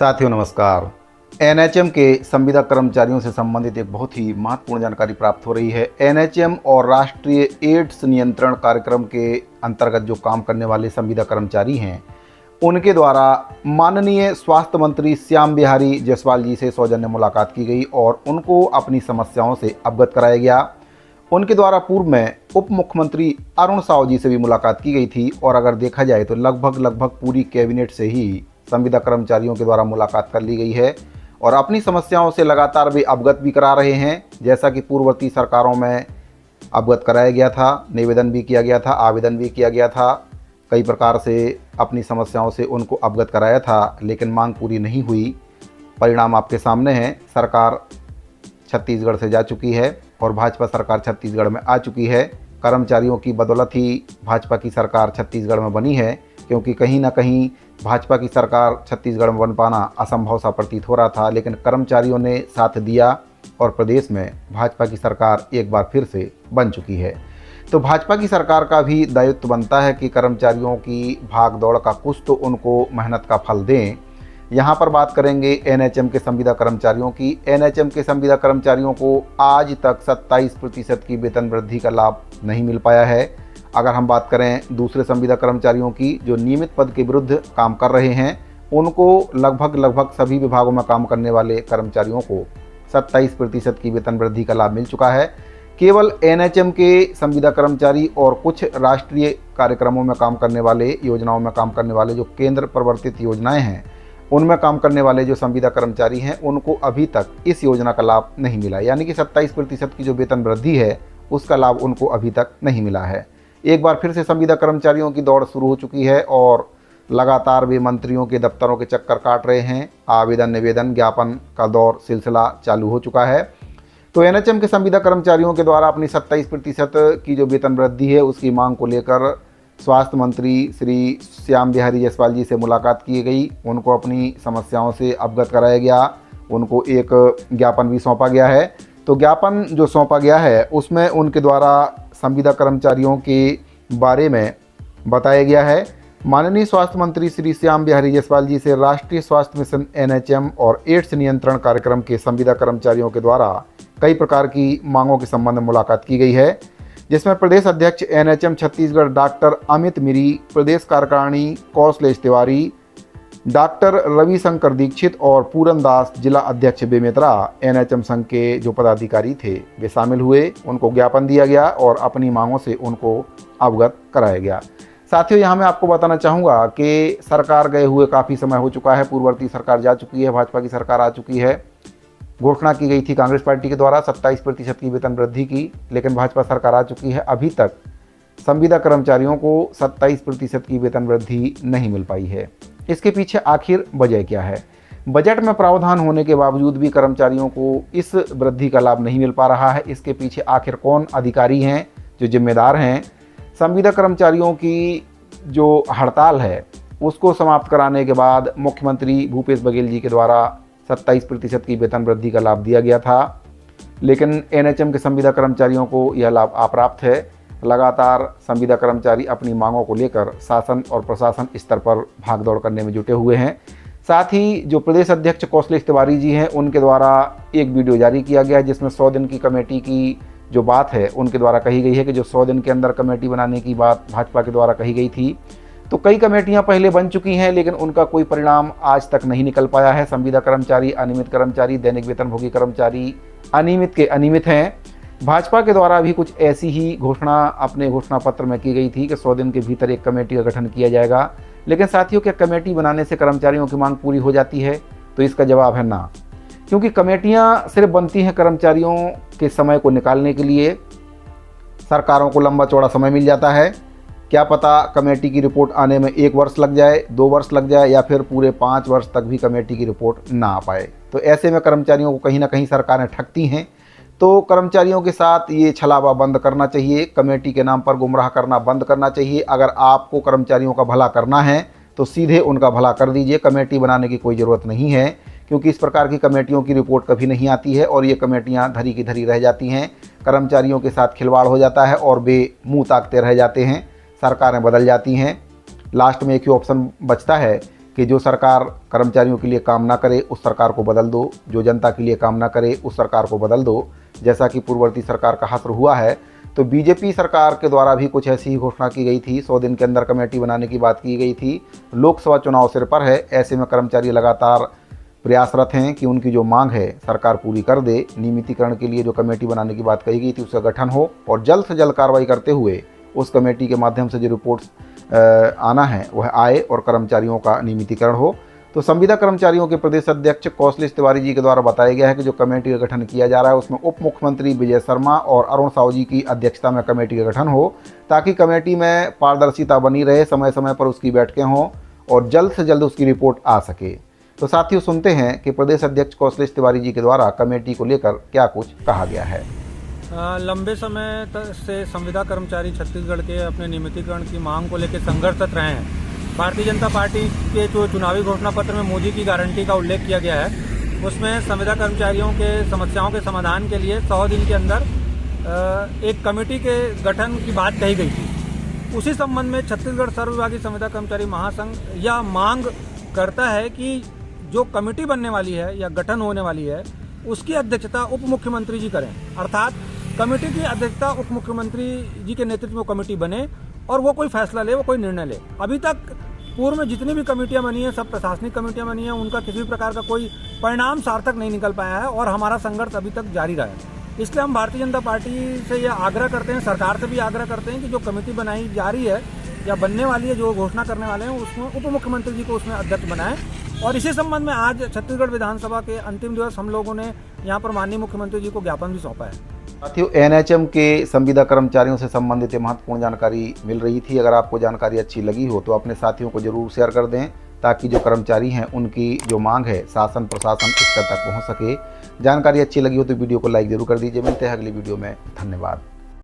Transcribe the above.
साथियों नमस्कार। एनएचएम के संविदा कर्मचारियों से संबंधित एक बहुत ही महत्वपूर्ण जानकारी प्राप्त हो रही है। एनएचएम और राष्ट्रीय एड्स नियंत्रण कार्यक्रम के अंतर्गत जो काम करने वाले संविदा कर्मचारी हैं, उनके द्वारा माननीय स्वास्थ्य मंत्री श्याम बिहारी जायसवाल जी से सौजन्य मुलाकात की गई और उनको अपनी समस्याओं से अवगत कराया गया। उनके द्वारा पूर्व में उप मुख्यमंत्री अरुण साव जी से भी मुलाकात की गई थी और अगर देखा जाए तो लगभग पूरी कैबिनेट से ही संविदा कर्मचारियों के द्वारा मुलाकात कर ली गई है और अपनी समस्याओं से लगातार वे अवगत भी करा रहे हैं। जैसा कि पूर्ववर्ती सरकारों में अवगत कराया गया था, निवेदन भी किया गया था, आवेदन भी किया गया था, कई प्रकार से अपनी समस्याओं से उनको अवगत कराया था, लेकिन मांग पूरी नहीं हुई। परिणाम आपके सामने हैं। सरकार छत्तीसगढ़ से जा चुकी है और भाजपा सरकार छत्तीसगढ़ में आ चुकी है। कर्मचारियों की बदौलत ही भाजपा की सरकार छत्तीसगढ़ में बनी है, क्योंकि कहीं ना कहीं भाजपा की सरकार छत्तीसगढ़ में बन पाना असंभव सा प्रतीत हो रहा था, लेकिन कर्मचारियों ने साथ दिया और प्रदेश में भाजपा की सरकार एक बार फिर से बन चुकी है। तो भाजपा की सरकार का भी दायित्व बनता है कि कर्मचारियों की भाग दौड़ का कुछ तो उनको मेहनत का फल दें। यहाँ पर बात करेंगे एनएचएम के संविदा कर्मचारियों की। एनएचएम के संविदा कर्मचारियों को आज तक 27% की वेतन वृद्धि का लाभ नहीं मिल पाया है। अगर हम बात करें दूसरे संविदा कर्मचारियों की जो नियमित पद के विरुद्ध काम कर रहे हैं, उनको लगभग सभी विभागों में काम करने वाले कर्मचारियों को 27% की वेतन वृद्धि का लाभ मिल चुका है। केवल एनएचएम के संविदा कर्मचारी और कुछ राष्ट्रीय कार्यक्रमों में काम करने वाले, योजनाओं में काम करने वाले, जो केंद्र प्रवर्तित योजनाएं हैं उनमें काम करने वाले जो संविदा कर्मचारी हैं, उनको अभी तक इस योजना का लाभ नहीं मिला। यानी कि 27% की जो वेतन वृद्धि है उसका लाभ उनको अभी तक नहीं मिला है। एक बार फिर से संविदा कर्मचारियों की दौड़ शुरू हो चुकी है और लगातार वे मंत्रियों के दफ्तरों के चक्कर काट रहे हैं। आवेदन, निवेदन, ज्ञापन का दौर सिलसिला चालू हो चुका है। तो एनएचएम के संविदा कर्मचारियों के द्वारा अपनी 27% की जो वेतन वृद्धि है उसकी मांग को लेकर स्वास्थ्य मंत्री श्री श्याम बिहारी जायसवाल जी से मुलाकात की गई। उनको अपनी समस्याओं से अवगत कराया गया। उनको एक ज्ञापन भी सौंपा गया है। तो ज्ञापन जो सौंपा गया है उसमें उनके द्वारा संविदा कर्मचारियों के बारे में बताया गया है। माननीय स्वास्थ्य मंत्री श्री श्याम बिहारी जायसवाल जी से राष्ट्रीय स्वास्थ्य मिशन एनएचएम और एड्स नियंत्रण कार्यक्रम के संविदा कर्मचारियों के द्वारा कई प्रकार की मांगों के संबंध में मुलाकात की गई है, जिसमें प्रदेश अध्यक्ष एनएचएम छत्तीसगढ़ डॉक्टर अमित मिरी, प्रदेश कार्यकारिणी कौशलेश तिवारी, डॉक्टर रविशंकर दीक्षित और पूरन दास, जिला अध्यक्ष बेमेतरा, एनएचएम संघ के जो पदाधिकारी थे वे शामिल हुए। उनको ज्ञापन दिया गया और अपनी मांगों से उनको अवगत कराया गया। साथियों, यहाँ मैं आपको बताना चाहूँगा कि सरकार गए हुए काफ़ी समय हो चुका है। पूर्ववर्ती सरकार जा चुकी है, भाजपा की सरकार आ चुकी है। घोषणा की गई थी कांग्रेस पार्टी के द्वारा 27% की वेतन वृद्धि की, लेकिन भाजपा सरकार आ चुकी है। अभी तक संविदा कर्मचारियों को 27% की वेतन वृद्धि नहीं मिल पाई है। इसके पीछे आखिर वजह क्या है? बजट में प्रावधान होने के बावजूद भी कर्मचारियों को इस वृद्धि का लाभ नहीं मिल पा रहा है। इसके पीछे आखिर कौन अधिकारी हैं जो जिम्मेदार हैं? संविदा कर्मचारियों की जो हड़ताल है उसको समाप्त कराने के बाद मुख्यमंत्री भूपेश बघेल जी के द्वारा 27% की वेतन वृद्धि का लाभ दिया गया था, लेकिन एनएचएम के संविदा कर्मचारियों को यह लाभ अप्राप्त है। लगातार संविदा कर्मचारी अपनी मांगों को लेकर शासन और प्रशासन स्तर पर भागदौड़ करने में जुटे हुए हैं। साथ ही जो प्रदेश अध्यक्ष कौशलेश तिवारी जी हैं उनके द्वारा एक वीडियो जारी किया गया है, जिसमें 100 दिन की कमेटी की जो बात है उनके द्वारा कही गई है कि जो 100 दिन के अंदर कमेटी बनाने की बात भाजपा के द्वारा कही गई थी। तो कई कमेटियां पहले बन चुकी हैं, लेकिन उनका कोई परिणाम आज तक नहीं निकल पाया है। संविदा कर्मचारी, अनियमित कर्मचारी, दैनिक वेतनभोगी कर्मचारी अनियमित के अनियमित हैं। भाजपा के द्वारा भी कुछ ऐसी ही घोषणा अपने घोषणा पत्र में की गई थी कि 100 दिन के भीतर एक कमेटी का गठन किया जाएगा, लेकिन साथियों, क्या कमेटी बनाने से कर्मचारियों की मांग पूरी हो जाती है? तो इसका जवाब है ना, क्योंकि कमेटियां सिर्फ बनती हैं कर्मचारियों के समय को निकालने के लिए। सरकारों को लंबा चौड़ा समय मिल जाता है। क्या पता कमेटी की रिपोर्ट आने में 1 वर्ष लग जाए, 2 वर्ष लग जाए, या फिर पूरे 5 वर्ष तक भी कमेटी की रिपोर्ट ना आ पाए। तो ऐसे में कर्मचारियों को कहीं ना कहीं सरकारें ठगती हैं। तो कर्मचारियों के साथ ये छलावा बंद करना चाहिए। कमेटी के नाम पर गुमराह करना बंद करना चाहिए। अगर आपको कर्मचारियों का भला करना है तो सीधे उनका भला कर दीजिए। कमेटी बनाने की कोई ज़रूरत नहीं है, क्योंकि इस प्रकार की कमेटियों की रिपोर्ट कभी नहीं आती है और ये कमेटियां धरी की धरी रह जाती हैं। कर्मचारियों के साथ खिलवाड़ हो जाता है और वे मुँह ताकते रह जाते हैं। सरकारें बदल जाती हैं। लास्ट में एक ही ऑप्शन बचता है कि जो सरकार कर्मचारियों के लिए काम ना करे उस सरकार को बदल दो, जो जनता के लिए काम ना करे उस सरकार को बदल दो, जैसा कि पूर्ववर्ती सरकार का हश्र हुआ है। तो बीजेपी सरकार के द्वारा भी कुछ ऐसी ही घोषणा की गई थी, 100 दिन के अंदर कमेटी बनाने की बात की गई थी। लोकसभा चुनाव सिर पर है, ऐसे में कर्मचारी लगातार प्रयासरत हैं कि उनकी जो मांग है सरकार पूरी कर दे। नियमितीकरण के लिए जो कमेटी बनाने की बात कही गई थी उसका गठन हो और जल्द से जल्द कार्रवाई करते हुए उस कमेटी के माध्यम से जो रिपोर्ट्स आना है वह आए और कर्मचारियों का नियमितीकरण हो। तो संविदा कर्मचारियों के प्रदेश अध्यक्ष कौशलेश तिवारी जी के द्वारा बताया गया है कि जो कमेटी का गठन किया जा रहा है उसमें उप मुख्यमंत्री विजय शर्मा और अरुण साहू जी की अध्यक्षता में कमेटी का गठन हो, ताकि कमेटी में पारदर्शिता बनी रहे, समय समय पर उसकी बैठकें हों और जल्द से जल्द उसकी रिपोर्ट आ सके। तो साथियों, सुनते हैं कि प्रदेश अध्यक्ष कौशलेश तिवारी जी के द्वारा कमेटी को लेकर क्या कुछ कहा गया है। लंबे समय से संविदा कर्मचारी छत्तीसगढ़ के अपने नियमितीकरण की मांग को लेकर संघर्षरत रहे हैं। भारतीय जनता पार्टी के जो चुनावी घोषणा पत्र में मोदी की गारंटी का उल्लेख किया गया है, उसमें संविदा कर्मचारियों के समस्याओं के समाधान के लिए 100 दिन के अंदर एक कमेटी के गठन की बात कही गई थी। उसी संबंध में छत्तीसगढ़ सर्वविभागीय संविदा कर्मचारी महासंघ यह मांग करता है कि जो कमेटी बनने वाली है या गठन होने वाली है उसकी अध्यक्षता उप मुख्यमंत्री जी करें, अर्थात कमेटी की अध्यक्षता उप मुख्यमंत्री जी के नेतृत्व में कमेटी बने और वो कोई फैसला ले, वो कोई निर्णय ले। अभी तक पूर्व में जितनी भी कमेटियां बनी हैं सब प्रशासनिक कमेटियां बनी हैं, उनका किसी भी प्रकार का कोई परिणाम सार्थक नहीं निकल पाया है और हमारा संघर्ष अभी तक जारी रहा है। इसलिए हम भारतीय जनता पार्टी से यह आग्रह करते हैं, सरकार से भी आग्रह करते हैं कि जो कमेटी बनाई जा रही है या बनने वाली है, जो घोषणा करने वाले हैं, उसमें उप मुख्यमंत्री जी को उसमें अध्यक्ष बनाएं। और इसी संबंध में आज छत्तीसगढ़ विधानसभा के अंतिम दिवस हम लोगों ने यहाँ पर माननीय मुख्यमंत्री जी को ज्ञापन भी सौंपा है। साथियों, एनएचएम के संविदा कर्मचारियों से संबंधित महत्वपूर्ण जानकारी मिल रही थी। अगर आपको जानकारी अच्छी लगी हो तो अपने साथियों को जरूर शेयर कर दें, ताकि जो कर्मचारी हैं उनकी जो मांग है शासन प्रशासन स्तर तक पहुंच सके। जानकारी अच्छी लगी हो तो वीडियो को लाइक जरूर कर दीजिए। मिलते हैं अगली वीडियो में। धन्यवाद।